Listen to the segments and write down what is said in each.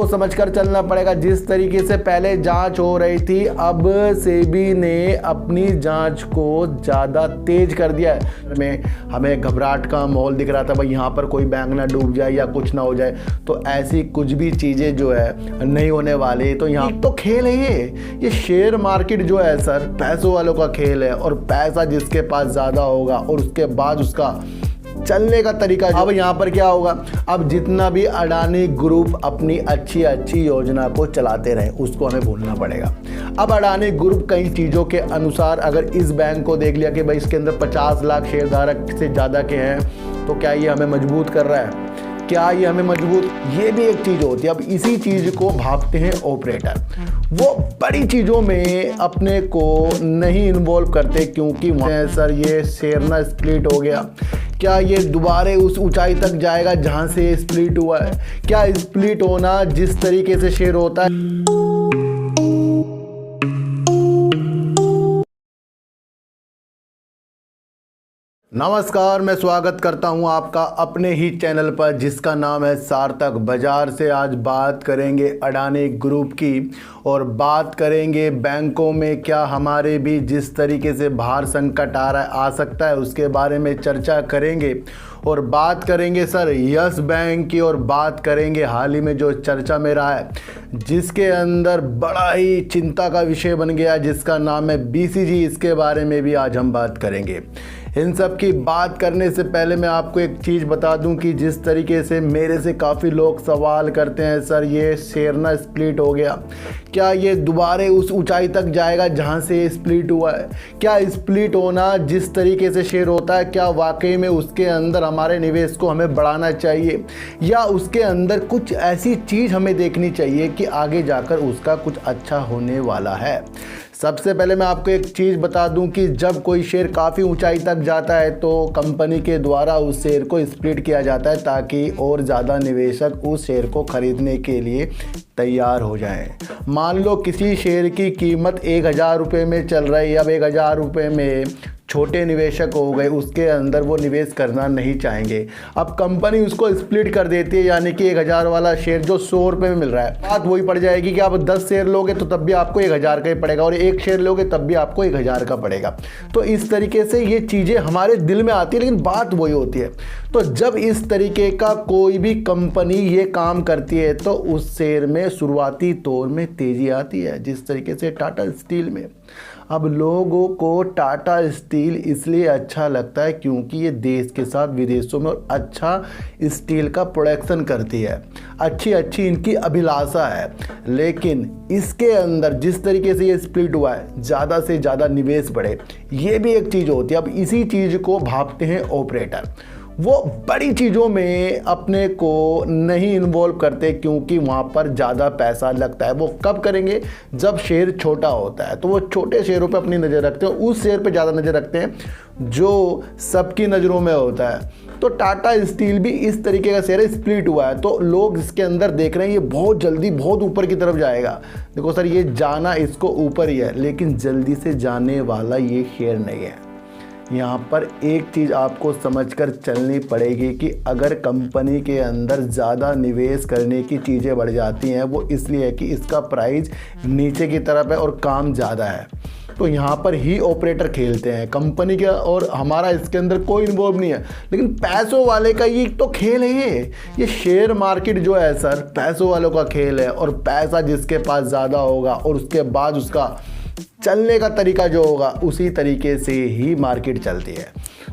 आपको समझकर चलना पड़ेगा। जिस तरीके से पहले जांच हो रही थी, अब सेबी ने अपनी जांच को ज़्यादा तेज कर दिया है। हमें घबराहट का माहौल दिख रहा था, भाई यहाँ पर कोई बैंक ना डूब जाए या कुछ ना हो जाए, तो ऐसी कुछ भी चीज़ें जो है नहीं होने वाली। तो यहाँ तो खेल है ये शेयर मार्केट जो है सर, पैसों वालों का खेल है, और पैसा जिसके पास ज़्यादा होगा और उसके बाद उसका चलने का तरीका। अब यहाँ पर क्या होगा, अब जितना भी अडानी ग्रुप अपनी अच्छी अच्छी योजना को चलाते रहे उसको हमें भूलना पड़ेगा। अब अडानी ग्रुप कई चीज़ों के अनुसार अगर इस बैंक को देख लिया कि भाई इसके अंदर 50 लाख शेयरधारक से ज़्यादा के हैं, तो क्या ये हमें मजबूत कर रहा है? क्या ये हमें मजबूत, ये भी एक चीज़ होती है। अब इसी चीज़ को भापते हैं ऑपरेटर। वो बड़ी चीज़ों में अपने को नहीं इन्वॉल्व करते, क्योंकि सर ये शेयर ना स्प्लिट हो गया, क्या ये दोबारा उस ऊंचाई तक जाएगा जहां से स्प्लिट हुआ है? क्या स्प्लिट होना जिस तरीके से शेयर होता है, नमस्कार, मैं स्वागत करता हूं आपका अपने ही चैनल पर जिसका नाम है सार्थक बाजार से। आज बात करेंगे अडानी ग्रुप की और बात करेंगे बैंकों में क्या हमारे भी जिस तरीके से बाहर संकट आ सकता है उसके बारे में चर्चा करेंगे। और बात करेंगे सर यस बैंक की, और बात करेंगे हाल ही में जो चर्चा में रहा है जिसके अंदर बड़ा ही चिंता का विषय बन गया जिसका नाम है बीसीजी। इसके बारे में भी आज हम बात करेंगे। इन सब की बात करने से पहले मैं आपको एक चीज़ बता दूं कि जिस तरीके से मेरे से काफ़ी लोग सवाल करते हैं, सर ये शेयर ना स्प्लिट हो गया, क्या ये दोबारा उस ऊंचाई तक जाएगा जहां से स्प्लिट हुआ है? क्या स्प्लिट होना जिस तरीके से शेयर होता है, क्या वाकई में उसके अंदर हमारे निवेश को हमें बढ़ाना चाहिए, या उसके अंदर कुछ ऐसी चीज़ हमें देखनी चाहिए कि आगे जाकर उसका कुछ अच्छा होने वाला है? सबसे पहले मैं आपको एक चीज़ बता दूं कि जब कोई शेयर काफ़ी ऊंचाई तक जाता है तो कंपनी के द्वारा उस शेयर को स्प्लिट किया जाता है ताकि और ज़्यादा निवेशक उस शेयर को खरीदने के लिए तैयार हो जाएं। मान लो किसी शेयर की कीमत 1000 रुपये में चल रही है, अब 1000 रुपये में छोटे निवेशक हो गए, उसके अंदर वो निवेश करना नहीं चाहेंगे। अब कंपनी उसको स्प्लिट कर देती है, यानी कि 1000 वाला शेयर जो 100 रुपये में मिल रहा है, बात वही पड़ जाएगी कि आप 10 शेयर लोगे तो तब भी आपको 1000 का ही पड़ेगा, और एक शेयर लोगे तब भी आपको 1000 का पड़ेगा। तो इस तरीके से ये चीज़ें हमारे दिल में आती है, लेकिन बात वही होती है। तो जब इस तरीके का कोई भी कंपनी ये काम करती है तो उस शेयर में शुरुआती तौर में तेज़ी आती है, जिस तरीके से टाटा स्टील में। अब लोगों को टाटा स्टील इसलिए अच्छा लगता है क्योंकि ये देश के साथ विदेशों में और अच्छा स्टील का प्रोडक्शन करती है, अच्छी इनकी अभिलाषा है। लेकिन इसके अंदर जिस तरीके से ये स्प्लिट हुआ है, ज़्यादा से ज़्यादा निवेश बढ़े, ये भी एक चीज़ होती है। अब इसी चीज़ को भापते हैं ऑपरेटर। वो बड़ी चीज़ों में अपने को नहीं इन्वॉल्व करते क्योंकि वहाँ पर ज़्यादा पैसा लगता है। वो कब करेंगे? जब शेयर छोटा होता है, तो वो छोटे शेयरों पे अपनी नज़र रखते हैं, उस शेयर पे ज़्यादा नज़र रखते हैं जो सबकी नज़रों में होता है। तो टाटा स्टील भी इस तरीके का शेयर स्प्लिट हुआ है, तो लोग इसके अंदर देख रहे हैं ये बहुत जल्दी बहुत ऊपर की तरफ जाएगा। देखो सर, ये जाना इसको ऊपर ही है, लेकिन जल्दी से जाने वाला ये शेयर नहीं है। यहाँ पर एक चीज़ आपको समझकर चलनी पड़ेगी कि अगर कंपनी के अंदर ज़्यादा निवेश करने की चीज़ें बढ़ जाती हैं, वो इसलिए है कि इसका प्राइस नीचे की तरफ है और काम ज़्यादा है। तो यहाँ पर ही ऑपरेटर खेलते हैं कंपनी के, और हमारा इसके अंदर कोई इन्वॉल्व नहीं है। लेकिन पैसों वाले का ये तो खेल है। ये शेयर मार्केट जो है सर, पैसों वालों का खेल है, और पैसा जिसके पास ज़्यादा होगा और उसके बाद उसका चलने का तरीका जो होगा, उसी तरीके से ही मार्केट चलती है।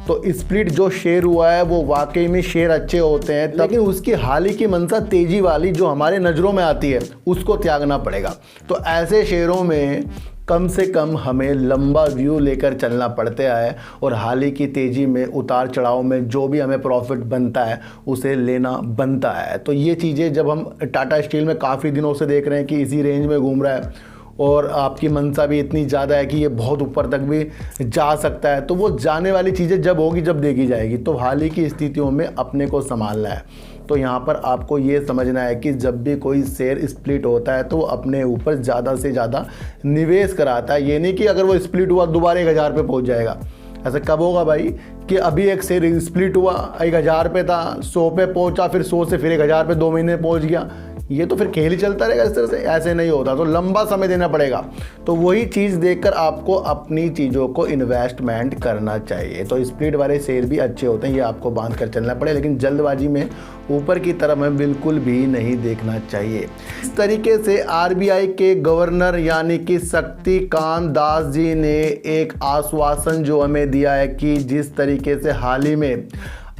तो स्प्लिट जो शेयर हुआ है वो वाकई में शेयर अच्छे होते हैं, लेकिन उसकी हाल ही की मंशा तेज़ी वाली जो हमारे नज़रों में आती है उसको त्यागना पड़ेगा। तो ऐसे शेयरों में कम से कम हमें लंबा व्यू लेकर चलना पड़ता है, और हाल ही की तेज़ी में उतार चढ़ाव में जो भी हमें प्रॉफिट बनता है उसे लेना बनता है। तो ये चीज़ें जब हम टाटा स्टील में काफ़ी दिनों से देख रहे हैं कि इसी रेंज में घूम रहा है और आपकी मंशा भी इतनी ज़्यादा है कि ये बहुत ऊपर तक भी जा सकता है, तो वो जाने वाली चीज़ें जब होगी जब देखी जाएगी। तो हाल ही की स्थितियों में अपने को संभालना है। तो यहाँ पर आपको ये समझना है कि जब भी कोई शेयर स्प्लिट होता है तो वो अपने ऊपर ज़्यादा से ज़्यादा निवेश कराता है। ये नहीं कि अगर वो स्प्लिट हुआ दोबारा 1000 पे पहुँच जाएगा। ऐसा कब होगा भाई कि अभी एक शेयर स्प्लिट हुआ, 1000 पे था, 100 पे पहुँचा, फिर 100 से फिर 1000 पे 2 महीने पहुँच गया? ये तो फिर खेल ही चलता रहेगा इस तरह से, ऐसे नहीं होता, तो लंबा समय देना पड़ेगा। तो वही चीज़ देखकर आपको अपनी चीज़ों को इन्वेस्टमेंट करना चाहिए। तो स्प्लिट वाले शेयर भी अच्छे होते हैं, ये आपको बांध कर चलना पड़े, लेकिन जल्दबाजी में ऊपर की तरफ हमें बिल्कुल भी नहीं देखना चाहिए। इस तरीके से आरबीआई के गवर्नर यानी कि शक्तिकांत दास जी ने एक आश्वासन जो हमें दिया है कि जिस तरीके से हाल ही में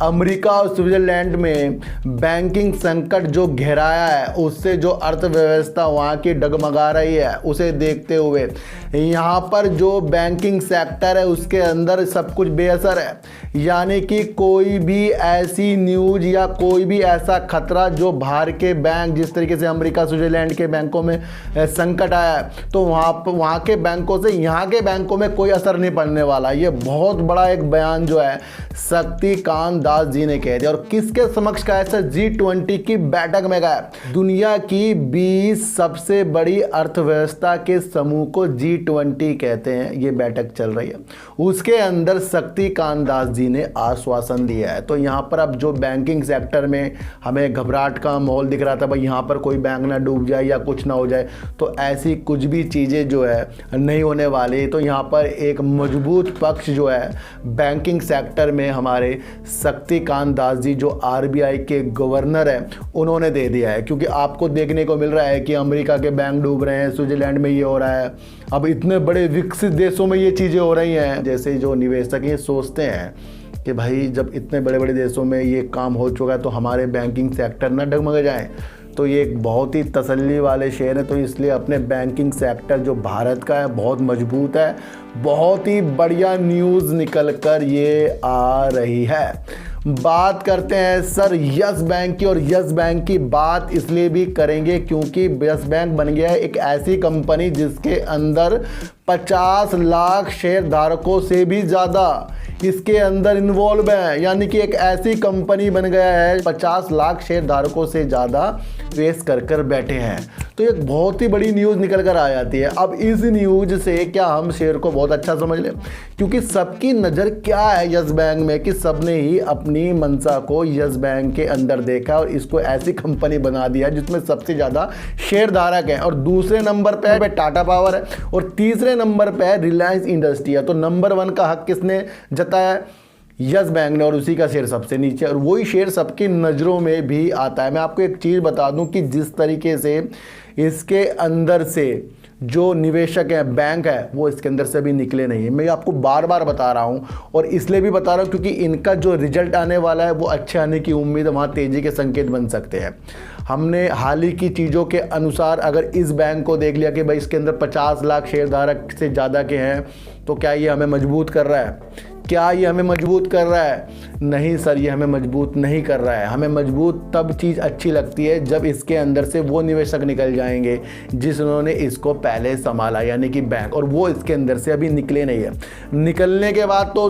अमेरिका और स्विट्जरलैंड में बैंकिंग संकट जो घेराया है, उससे जो अर्थव्यवस्था वहाँ की डगमगा रही है, उसे देखते हुए यहाँ पर जो बैंकिंग सेक्टर है उसके अंदर सब कुछ बेअसर है। यानी कि कोई भी ऐसी न्यूज़ या कोई भी ऐसा खतरा जो बाहर के बैंक, जिस तरीके से अमेरिका स्विट्जरलैंड के बैंकों में संकट आया है, तो वहाँ के बैंकों से यहाँ के बैंकों में कोई असर नहीं पड़ने वाला। ये बहुत बड़ा एक बयान जो है शक्तिकांत दास जी ने कह दिया। और किसके समक्ष कहा है सर? G20 की बैठक में कहा है। दुनिया की 20 सबसे बड़ी अर्थव्यवस्था के समूह को G20 कहते हैं, ये बैठक चल रही है, उसके अंदर शक्तिकांत दास जी ने आश्वासन दिया है। तो यहाँ पर अब जो बैंकिंग सेक्टर में हमें घबराहट का माहौल दिख रहा था, भाई यहाँ पर कोई बैंक ना डूब जाए या कुछ ना हो जाए, तो ऐसी कुछ भी चीज़ें जो है नहीं होने वाली। तो यहाँ पर एक मजबूत पक्ष जो है बैंकिंग सेक्टर में हमारे शक्तिकांत दास जी जो आरबीआई के गवर्नर हैं उन्होंने दे दिया है। क्योंकि आपको देखने को मिल रहा है कि अमेरिका के बैंक डूब रहे हैं, स्विट्जरलैंड में ये हो रहा है, अब इतने बड़े विकसित देशों में ये चीज़ें हो रही हैं। जैसे जो निवेशक ये सोचते हैं कि भाई जब इतने बड़े बड़े देशों में ये काम हो चुका है तो हमारे बैंकिंग सेक्टर ना डगमग जाए, तो ये एक बहुत ही तसल्ली वाले शेयर है। तो इसलिए अपने बैंकिंग सेक्टर जो भारत का है बहुत मजबूत है। बहुत ही बढ़िया न्यूज़ निकल कर ये आ रही है। बात करते हैं सर यस बैंक की, और यस बैंक की बात इसलिए भी करेंगे क्योंकि यस बैंक बन गया है एक ऐसी कंपनी जिसके अंदर 50 लाख शेयर धारकों से भी ज़्यादा इसके अंदर इन्वॉल्व है। यानी कि एक ऐसी कंपनी बन गया है 50 लाख शेयर धारकों से ज़्यादा निवेश कर बैठे हैं। तो एक बहुत ही बड़ी न्यूज़ निकल कर आ जाती है। अब इस न्यूज़ से क्या हम शेयर को बहुत अच्छा समझ लें, क्योंकि सबकी नज़र क्या है यस बैंक में कि सबने ही अपनी मंशा को यस बैंक के अंदर देखा और इसको ऐसी कंपनी बना दिया जिसमें सबसे ज़्यादा शेयर धारक हैं। और दूसरे नंबर पे टाटा पावर है और तीसरे नंबर पे रिलायंस इंडस्ट्री है। तो नंबर 1 का हक किसने जताया? यस बैंक ने, और उसी का शेयर सबसे नीचे, और वही शेयर सबकी नज़रों में भी आता है। मैं आपको एक चीज़ बता दूं कि जिस तरीके से इसके अंदर से जो निवेशक हैं, बैंक है, वो इसके अंदर से भी निकले नहीं है। मैं आपको बार बार बता रहा हूँ, और इसलिए भी बता रहा हूँ क्योंकि इनका जो रिजल्ट आने वाला है वो अच्छे आने की उम्मीद है, वहाँ तेज़ी के संकेत बन सकते हैं। हमने हाल ही की चीज़ों के अनुसार अगर इस बैंक को देख लिया कि भाई इसके अंदर 50 लाख शेयरधारक से ज़्यादा के हैं, तो क्या ये हमें मजबूत कर रहा है? क्या ये हमें मजबूत कर रहा है? नहीं सर, ये हमें मजबूत नहीं कर रहा है। हमें मजबूत तब चीज़ अच्छी लगती है जब इसके अंदर से वो निवेशक निकल जाएंगे जिन्होंने इसको पहले संभाला, यानी कि बैंक, और वो इसके अंदर से अभी निकले नहीं है। निकलने के बाद तो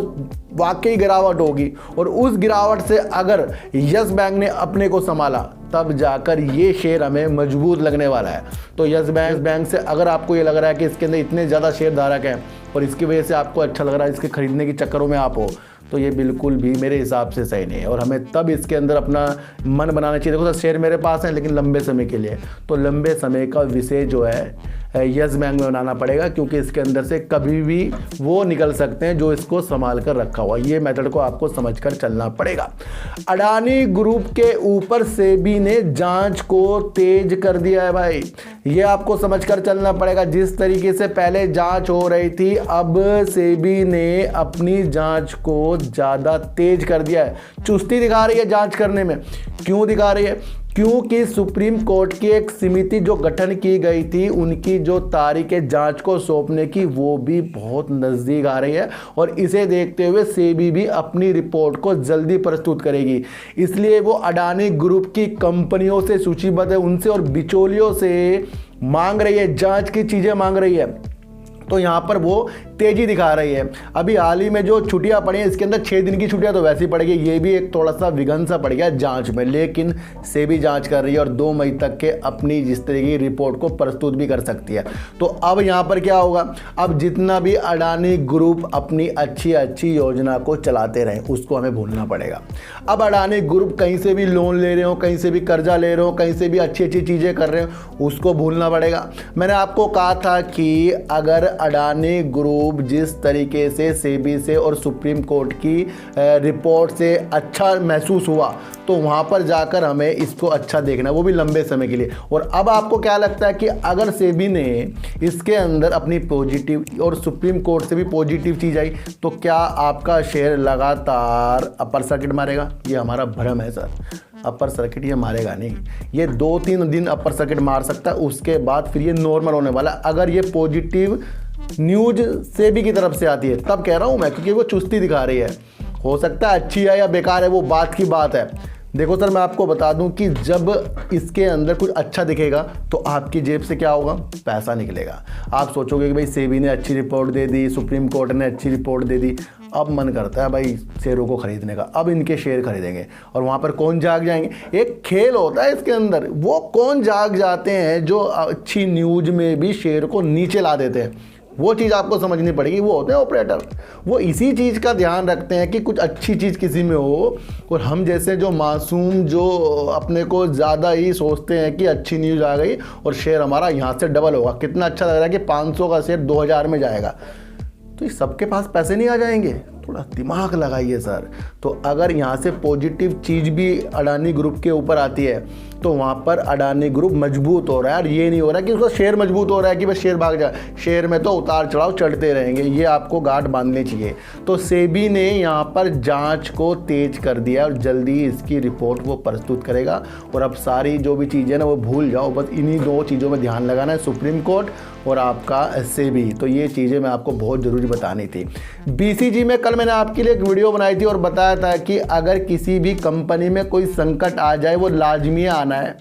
वाकई गिरावट होगी, और उस गिरावट से अगर यस बैंक ने अपने को संभाला तब जाकर ये शेयर हमें मजबूत लगने वाला है। तो यस बैंक से अगर आपको ये लग रहा है कि इसके अंदर इतने ज़्यादा शेयर धारक हैं और इसकी वजह से आपको अच्छा लग रहा है, इसके खरीदने के चक्करों में आप हो, तो ये बिल्कुल भी मेरे हिसाब से सही नहीं है। और हमें तब इसके अंदर अपना मन बनाना चाहिए। देखो सर, शेयर मेरे पास है लेकिन लंबे समय के लिए, तो लंबे समय का विषय जो है यस बैंक में बनाना पड़ेगा, क्योंकि इसके अंदर से कभी भी वो निकल सकते हैं जो इसको संभाल कर रखा हुआ। ये मेथड को आपको समझकर चलना पड़ेगा। अडानी ग्रुप के ऊपर सेबी ने जांच को तेज कर दिया है भाई, ये आपको समझकर चलना पड़ेगा। जिस तरीके से पहले जांच हो रही थी, अब सेबी ने अपनी जांच को ज़्यादा तेज कर दिया है, चुस्ती दिखा रही है जांच करने में। क्यों दिखा रही है? क्योंकि सुप्रीम कोर्ट की एक समिति जो गठन की गई थी, उनकी जो तारीख है जांच को सौंपने की, वो भी बहुत नज़दीक आ रही है, और इसे देखते हुए सेबी भी अपनी रिपोर्ट को जल्दी प्रस्तुत करेगी। इसलिए वो अडानी ग्रुप की कंपनियों से सूचीबद्ध है, उनसे और बिचौलियों से मांग रही है, जांच की चीज़ें मांग रही है। तो यहाँ पर वो तेज़ी दिखा रही है। अभी हाल ही में जो छुट्टियाँ पड़ी हैं इसके अंदर 6 दिन की छुट्टियाँ तो वैसे ही पड़ गई, ये भी एक थोड़ा सा विघन सा पड़ गया जांच में, लेकिन सेबी जांच कर रही है और 2 मई तक के अपनी जिस तरह की रिपोर्ट को प्रस्तुत भी कर सकती है। तो अब यहाँ पर क्या होगा, अब जितना भी अडानी ग्रुप अपनी अच्छी अच्छी योजना को चलाते रहे उसको हमें भूलना पड़ेगा। अब अडानी ग्रुप कहीं से भी लोन ले रहे हो, कहीं से भी कर्जा ले रहे हो, कहीं से भी अच्छी अच्छी चीज़ें कर रहे हो, उसको भूलना पड़ेगा। मैंने आपको कहा था कि अगर अडानी ग्रुप जिस तरीके से सेबी से और सुप्रीम कोर्ट की रिपोर्ट से अच्छा महसूस हुआ तो वहाँ पर जाकर हमें इसको अच्छा देखना है, वो भी लंबे समय के लिए। और अब आपको क्या लगता है कि अगर सेबी ने इसके अंदर अपनी पॉजिटिव और सुप्रीम कोर्ट से भी पॉजिटिव चीज़ आई तो क्या आपका शेयर लगातार अपर सर्किट मारेगा? ये हमारा भ्रम है सर, अपर सर्किट ये मारेगा नहीं। ये 2-3 दिन अपर सर्किट मार सकता है, उसके बाद फिर ये नॉर्मल होने वाला है। अगर ये पॉजिटिव न्यूज सेबी की तरफ से आती है तब कह रहा हूँ मैं, क्योंकि वो चुस्ती दिखा रही है। हो सकता है अच्छी है या बेकार है, वो बात की बात है। देखो सर, मैं आपको बता दूं कि जब इसके अंदर कुछ अच्छा दिखेगा तो आपकी जेब से क्या होगा, पैसा निकलेगा। आप सोचोगे कि भाई सेबी ने अच्छी रिपोर्ट दे दी, सुप्रीम कोर्ट ने अच्छी रिपोर्ट दे दी, अब मन करता है भाई शेयरों को खरीदने का, अब इनके शेयर खरीदेंगे। और वहाँ पर कौन जाग जाएंगे? एक खेल होता है इसके अंदर, वो कौन जाग जाते हैं जो अच्छी न्यूज में भी शेयर को नीचे ला देते हैं। वो चीज़ आपको समझनी पड़ेगी। वो होते हैं ऑपरेटर, वो इसी चीज़ का ध्यान रखते हैं कि कुछ अच्छी चीज़ किसी में हो। और हम जैसे जो मासूम, जो अपने को ज़्यादा ही सोचते हैं कि अच्छी न्यूज़ आ गई और शेयर हमारा यहाँ से डबल होगा, कितना अच्छा लग रहा है कि 500 का शेयर 2000 में जाएगा, तो ये सबके पास पैसे नहीं आ जाएंगे? थोड़ा दिमाग लगाइए सर। तो अगर यहाँ से पॉजिटिव चीज़ भी अडानी ग्रुप के ऊपर आती है तो वहाँ पर अडानी ग्रुप मजबूत हो रहा है। और ये नहीं हो रहा कि उसका शेयर मजबूत हो रहा है कि बस शेयर भाग जाए, शेयर में तो उतार चढ़ाव चढ़ते रहेंगे। ये आपको गांठ बांधनी चाहिए। तो सेबी ने यहाँ पर जांच को तेज कर दिया और जल्दी इसकी रिपोर्ट वो प्रस्तुत करेगा। और अब सारी जो भी चीज़ें ना वो भूल जाओ, बस इन्हीं 2 चीज़ों में ध्यान लगाना है, सुप्रीम कोर्ट और आपका सेबी। तो ये चीज़ें मैं आपको बहुत ज़रूरी बतानी थी। बीसीजी में कल मैंने आपके लिए एक वीडियो बनाई थी और बताया था कि अगर किसी भी कंपनी में कोई संकट आ जाए वो लाजमी आना है।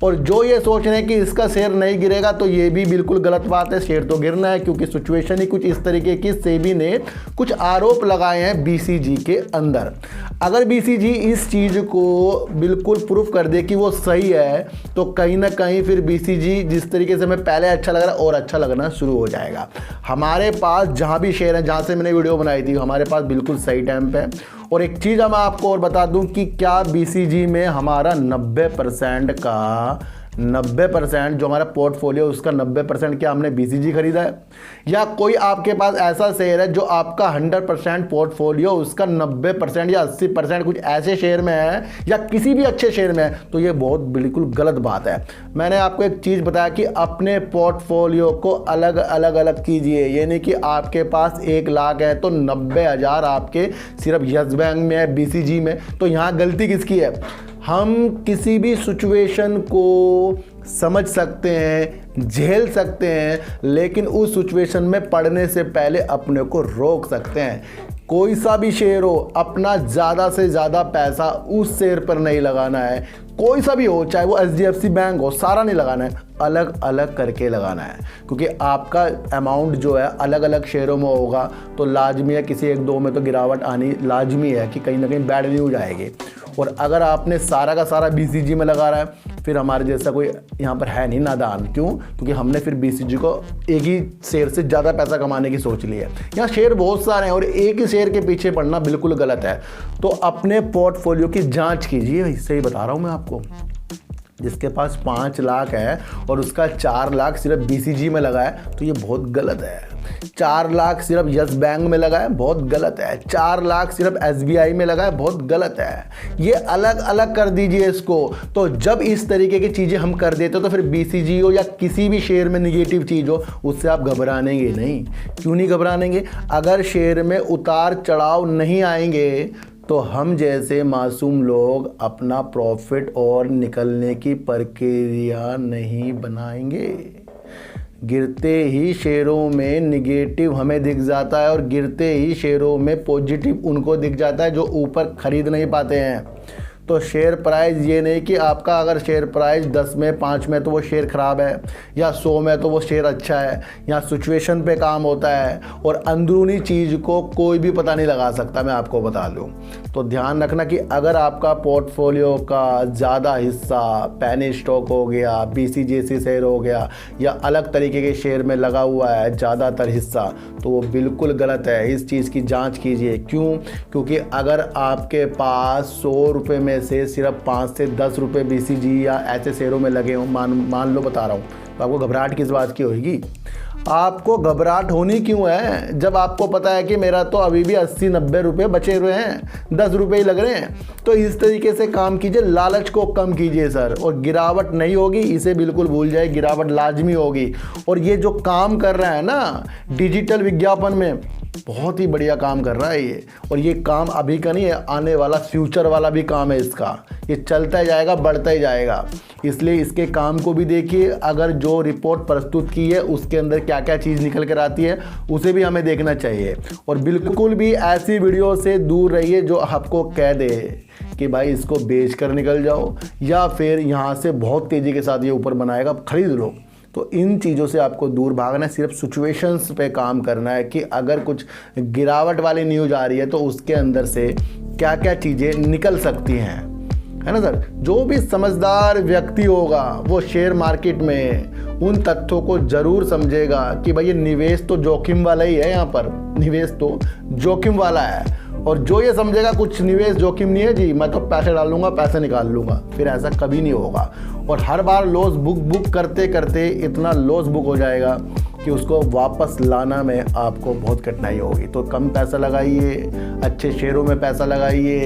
और जो ये सोच रहे हैं कि इसका शेयर नहीं गिरेगा तो ये भी बिल्कुल गलत बात है। शेयर तो गिरना है, क्योंकि सिचुएशन ही कुछ इस तरीके की सेबी ने कुछ आरोप लगाए हैं बीसीजी के अंदर। अगर बीसीजी इस चीज़ को बिल्कुल प्रूफ कर दे कि वो सही है तो कहीं ना कहीं फिर बीसीजी जिस तरीके से हमें पहले अच्छा लग रहा है और अच्छा लगना शुरू हो जाएगा। हमारे पास जहाँ भी शेयर है, जहाँ से मैंने वीडियो बनाई थी, हमारे पास बिल्कुल सही टाइम पे है। और एक चीज़ मैं आपको और बता दूं कि क्या बीसीजी में हमारा 90% जो हमारा पोर्टफोलियो उसका 90% क्या हमने बीसीजी खरीदा है? या कोई आपके पास ऐसा शेयर है जो आपका 100% पोर्टफोलियो उसका 90% या 80% कुछ ऐसे शेयर में है या किसी भी अच्छे शेयर में है? तो ये बहुत बिल्कुल गलत बात है। मैंने आपको एक चीज़ बताया कि अपने पोर्टफोलियो को अलग अलग कीजिए। ये नहीं कि आपके पास 1 लाख है तो 90,000 आपके सिर्फ यस बैंक में है, बीसीजी में। तो यहाँ गलती किसकी है? हम किसी भी सिचुएशन को समझ सकते हैं, झेल सकते हैं, लेकिन उस सिचुएशन में पड़ने से पहले अपने को रोक सकते हैं। कोई सा भी शेयर हो, अपना ज़्यादा से ज़्यादा पैसा उस शेयर पर नहीं लगाना है। कोई सा भी हो, चाहे वो एचडीएफसी बैंक हो, सारा नहीं लगाना है, अलग अलग करके लगाना है। क्योंकि आपका अमाउंट जो है अलग अलग शेयरों में होगा तो लाजमी है किसी 1-2 में तो गिरावट आनी लाजमी है कि कहीं ना कहीं बैड न्यूज आएगी। और अगर आपने सारा का सारा बीसीजी में लगा रहा है, फिर हमारे जैसा कोई यहाँ पर है नहीं नादान। क्यों? क्योंकि हमने फिर बीसीजी को एक ही शेयर से ज़्यादा पैसा कमाने की सोच ली है। यहाँ शेयर बहुत सारे हैं और एक ही शेयर के पीछे पड़ना बिल्कुल गलत है। तो अपने पोर्टफोलियो की जांच कीजिए। इससे ही बता रहा हूँ मैं आपको। जिसके पास 5 लाख है और उसका 4 लाख सिर्फ बीसीजी में लगा है तो ये बहुत गलत है। 4 लाख सिर्फ यस बैंक में लगा है, बहुत गलत है। 4 लाख सिर्फ एसबीआई में लगा है, बहुत गलत है। ये अलग अलग कर दीजिए इसको। तो जब इस तरीके की चीज़ें हम कर देते तो फिर बीसीजी हो या किसी भी शेयर में निगेटिव चीज़ हो, उससे आप घबरानेंगे नहीं। क्यों नहीं घबरानेंगे? अगर शेयर में उतार चढ़ाव नहीं आएंगे तो हम जैसे मासूम लोग अपना प्रॉफिट और निकलने की प्रक्रिया नहीं बनाएंगे। गिरते ही शेयरों में निगेटिव हमें दिख जाता है और गिरते ही शेयरों में पॉजिटिव उनको दिख जाता है जो ऊपर खरीद नहीं पाते हैं। तो शेयर प्राइस ये नहीं कि आपका अगर शेयर प्राइस 10 में 5 में तो वो शेयर ख़राब है, या 100 में तो वो शेयर अच्छा है। यहाँ सिचुएशन पे काम होता है और अंदरूनी चीज़ को कोई भी पता नहीं लगा सकता, मैं आपको बता दूँ। तो ध्यान रखना कि अगर आपका पोर्टफोलियो का ज़्यादा हिस्सा पेनी स्टॉक हो गया, BCGC शेयर हो गया, या अलग तरीके के शेयर में लगा हुआ है ज़्यादातर हिस्सा, तो वो बिल्कुल गलत है। इस चीज़ की जांच कीजिए। क्यों? क्योंकि अगर आपके पास 100 रुपये में से सिर्फ 5 से 10 रुपये BCG या ऐसे शेयरों में लगे हों, मान लो बता रहा हूँ, तो आपको घबराहट किस बात की होगी? आपको घबराहट होनी क्यों है जब आपको पता है कि मेरा तो अभी भी 80-90 रुपये बचे हुए हैं, 10 रुपये ही लग रहे हैं। तो इस तरीके से काम कीजिए, लालच को कम कीजिए सर। और गिरावट नहीं होगी, इसे बिल्कुल भूल जाए, गिरावट लाजमी होगी। और ये जो काम कर रहा है ना डिजिटल विज्ञापन में, बहुत ही बढ़िया काम कर रहा है ये। और ये काम अभी का नहीं है, आने वाला फ्यूचर वाला भी काम है इसका। ये चलता ही जाएगा, बढ़ता ही जाएगा। इसलिए इसके काम को भी देखिए। अगर जो रिपोर्ट प्रस्तुत की है उसके अंदर क्या क्या चीज़ निकल कर आती है उसे भी हमें देखना चाहिए। और बिल्कुल भी ऐसी वीडियो से दूर रहिए जो आपको कह दे कि भाई इसको बेच कर निकल जाओ, या फिर यहाँ से बहुत तेज़ी के साथ ये ऊपर बनाएगा, खरीद लो। तो इन चीज़ों से आपको दूर भागना है। सिर्फ सिचुएशंस पे काम करना है कि अगर कुछ गिरावट वाली न्यूज़ आ रही है तो उसके अंदर से क्या क्या चीज़ें निकल सकती हैं, है ना सर। जो भी समझदार व्यक्ति होगा वो शेयर मार्केट में उन तथ्यों को ज़रूर समझेगा कि भाई ये निवेश तो जोखिम वाला ही है, यहाँ पर निवेश तो जोखिम वाला है। और जो ये समझेगा कुछ निवेश जोखिम नहीं है जी, मैं तो पैसे डाल लूँगा, पैसे निकाल लूँगा, फिर ऐसा कभी नहीं होगा। और हर बार लॉस बुक करते करते इतना लॉस बुक हो जाएगा कि उसको वापस लाना में आपको बहुत कठिनाई होगी। तो कम पैसा लगाइए, अच्छे शेयरों में पैसा लगाइए।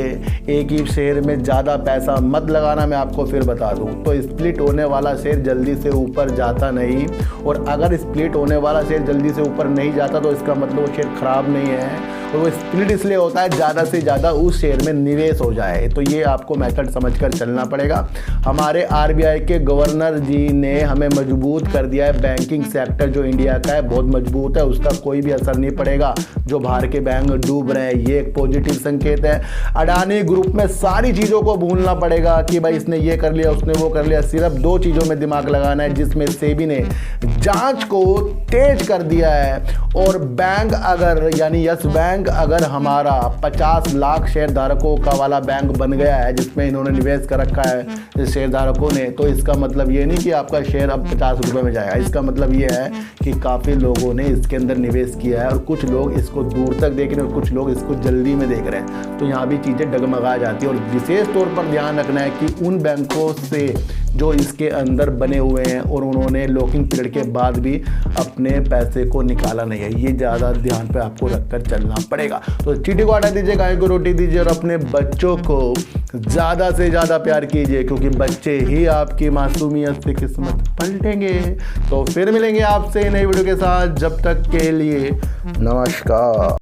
एक ही शेयर में ज़्यादा पैसा मत लगाना, मैं आपको फिर बता दूं। तो स्प्लिट होने वाला शेयर जल्दी से ऊपर जाता नहीं, और अगर स्प्लिट होने वाला शेयर जल्दी से ऊपर नहीं जाता तो इसका मतलब वो शेयर ख़राब नहीं है। और वो स्प्लिट इसलिए होता है ज़्यादा से ज़्यादा उस शेयर में निवेश हो जाए। तो ये आपको मेथड समझकर चलना पड़ेगा। हमारे RBI के गवर्नर जी ने हमें मजबूत कर दिया है। बैंकिंग सेक्टर जो इंडिया का है बहुत मजबूत है, उसका कोई भी असर नहीं पड़ेगा। जो बाहर के बैंक डूब रहे हैं ये एक पॉजिटिव संकेत है। अडानी ग्रुप में सारी चीज़ों को भूलना पड़ेगा कि भाई इसने ये कर लिया, उसने वो कर लिया। सिर्फ 2 चीज़ों में दिमाग लगाना है, जिसमें सेबी ने जांच को तेज कर दिया है। और बैंक अगर यानी यस बैंक अगर हमारा 50 लाख शेयर धारकों का वाला बैंक बन गया है, जिसमें इन्होंने निवेश कर रखा है शेयर धारकों ने, तो इसका मतलब ये नहीं कि आपका शेयर अब 50 रुपये में जाएगा। इसका मतलब ये है कि काफ़ी लोगों ने इसके अंदर निवेश किया है, और कुछ लोग इसको दूर तक देख रहे हैं और कुछ लोग इसको जल्दी में देख रहे हैं। तो यहाँ भी चीज़ें डगमगा जाती है। और विशेष तौर पर ध्यान रखना है कि उन बैंकों से जो इसके अंदर बने हुए हैं और उन्होंने लॉकिंग पीरियड के बाद भी अपने पैसे को निकाला नहीं है, ये ज़्यादा ध्यान पे आपको रखकर चलना पड़ेगा। तो चीटी को हटा दीजिए, गाय को रोटी दीजिए, और अपने बच्चों को ज़्यादा से ज़्यादा प्यार कीजिए, क्योंकि बच्चे ही आपकी मासूमियत से किस्मत पलटेंगे। तो फिर मिलेंगे आपसे नई वीडियो के साथ, जब तक के लिए नमस्कार।